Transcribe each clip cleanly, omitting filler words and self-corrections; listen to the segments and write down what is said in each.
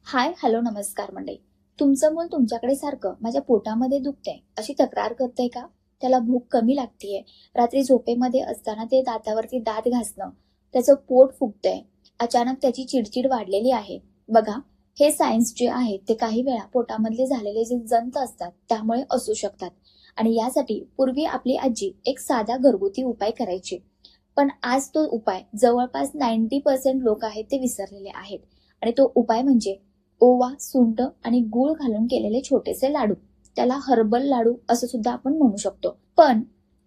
हाय, hello, नमस्कार मंडळी. तुमचं मूल तुमच्याकडे सारखं माझ्या पोटामध्ये दुखतंय अशी तक्रार करतंय का? त्याला भूक कमी लागतीये, रात्री झोपेमध्ये असताना ते दातावरती दात घासणं, त्याचं पोट फुगतंय, अचानक त्याची चिडचिड वाढलेली आहे. बघा, हे सायन्स जे आहे ते काही वेळा पोटामधले झालेले जे जंत असतात त्यामुळे असू शकतात. आणि यासाठी पूर्वी आपली आजी एक साधा घरगुती उपाय करायची. पण आज तो उपाय जवळपास 90% लोक आहेत ते विसरलेले आहेत. आणि तो उपाय म्हणजे ओवा, सुंठ आणि गूळ घालून केलेले छोटेसे लाडू. त्याला हर्बल लाडू असं सुद्धा आपण म्हणू शकतो. पण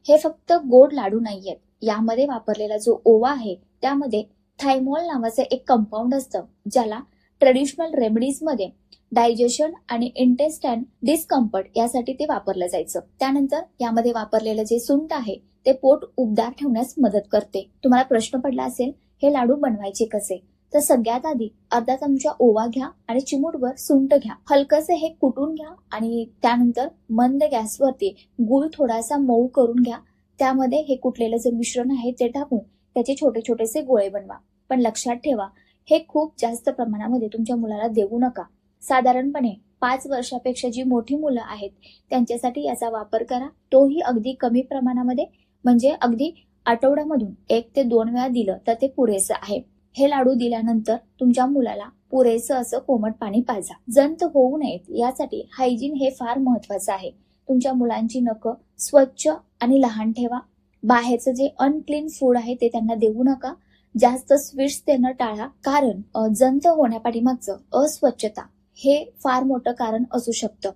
हे फक्त गोड लाडू नाहीयेत. यामध्ये वापरलेला जो ओवा आहे त्यामध्ये थायमॉल नावाचं एक कंपाऊंड असतं, ज्याला ट्रेडिशनल रेमेडीज मध्ये डायजेशन आणि इंटेस्टाइन डिस्कम्फर्ट यासाठी ते वापरलं जायचं. त्यानंतर यामध्ये वापरलेलं जे सुंठ आहे ते पोट उबदार ठेवण्यास मदत करते. तुम्हाला प्रश्न पडला असेल, हे लाडू बनवायचे कसे? तर सगळ्यात आधी अर्धा चमचा ओवा घ्या आणि चिमूटभर सुंठ घ्या. हलकसे हे कुटून घ्या आणि त्यानंतर मंद गॅसवरती गूळ थोडासा मऊ करून घ्या. त्यामध्ये हे कुटलेलं जे मिश्रण आहे ते टाकून त्याचे छोटे छोटेसे गोळे बनवा. पण लक्षात ठेवा, हे खूप जास्त प्रमाणामध्ये तुमच्या मुलाला देऊ नका. साधारणपणे 5 वर्षापेक्षा जी मोठी मुलं आहेत त्यांच्यासाठी याचा वापर करा. तोही अगदी कमी प्रमाणामध्ये, म्हणजे अगदी आठवड्यामधून 1 ते 2 वेळा दिलं तर ते पुरेसं आहे. हे लाडू दिल्यानंतर तुमच्या मुलाला पुरेसं असं कोमट पाणी पाजा. जंत होऊ नयेत यासाठी हायजीन हे फार महत्वाचं आहे. तुमच्या मुलांची नखं स्वच्छ आणि लहान ठेवा. बाहेरचं जे अनक्लीन फूड आहे ते त्यांना देऊ नका. जास्त स्वीट्स देणं टाळा, कारण जंत होण्यापाठीमागचं अस्वच्छता हे फार मोठं कारण असू शकतं.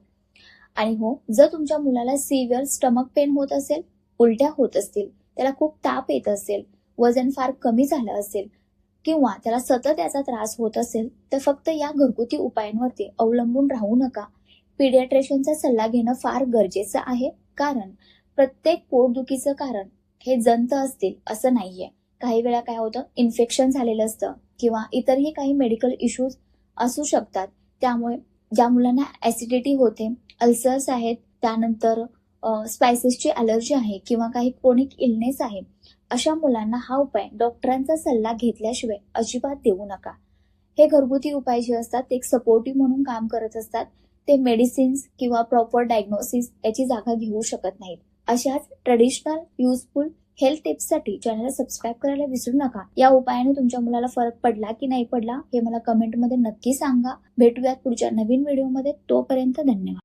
आणि हो, जर तुमच्या मुलाला सिव्हिअर स्टमक पेन होत असेल, उलट्या होत असतील, त्याला खूप ताप येत असेल, वजन फार कमी झालं असेल किंवा त्याला सतत याचा त्रास होत असेल, तर फक्त या घरगुती उपायांवरती अवलंबून राहू नका. पिडियाट्रिशियनचा सल्ला घेणं फार गरजेचं आहे, कारण प्रत्येक पोटदुखीचं कारण हे जंत असतील असं नाहीये. काही वेळा काय होतं, इन्फेक्शन झालेलं असतं किंवा इतरही काही मेडिकल इश्यूज असू शकतात. त्यामुळे ज्या मुलांना ऍसिडिटी होते, अल्सर्स आहेत, त्यानंतर स्पायसेसची अलर्जी आहे किंवा काही क्रोनिक इलनेस आहे, अशा मुलांना हा उपाय डॉक्टरांचा सल्ला घेतल्याशिवाय अजिबात देऊ नका. हे घरगुती उपाय जे असतात ते एक सपोर्टिव्ह म्हणून काम करत असतात. ते मेडिसिन्स किंवा प्रॉपर डायग्नोसिस याची जागा घेऊ शकत नाहीत. अशाच ट्रेडिशनल युजफुल हेल्थ टिप्ससाठी चॅनलला सबस्क्राईब करायला विसरू नका. या उपायाने तुमच्या मुलाला फरक पडला की नाही पडला हे मला कमेंटमध्ये नक्की सांगा. भेटूयात पुढच्या नवीन व्हिडिओमध्ये. तोपर्यंत धन्यवाद.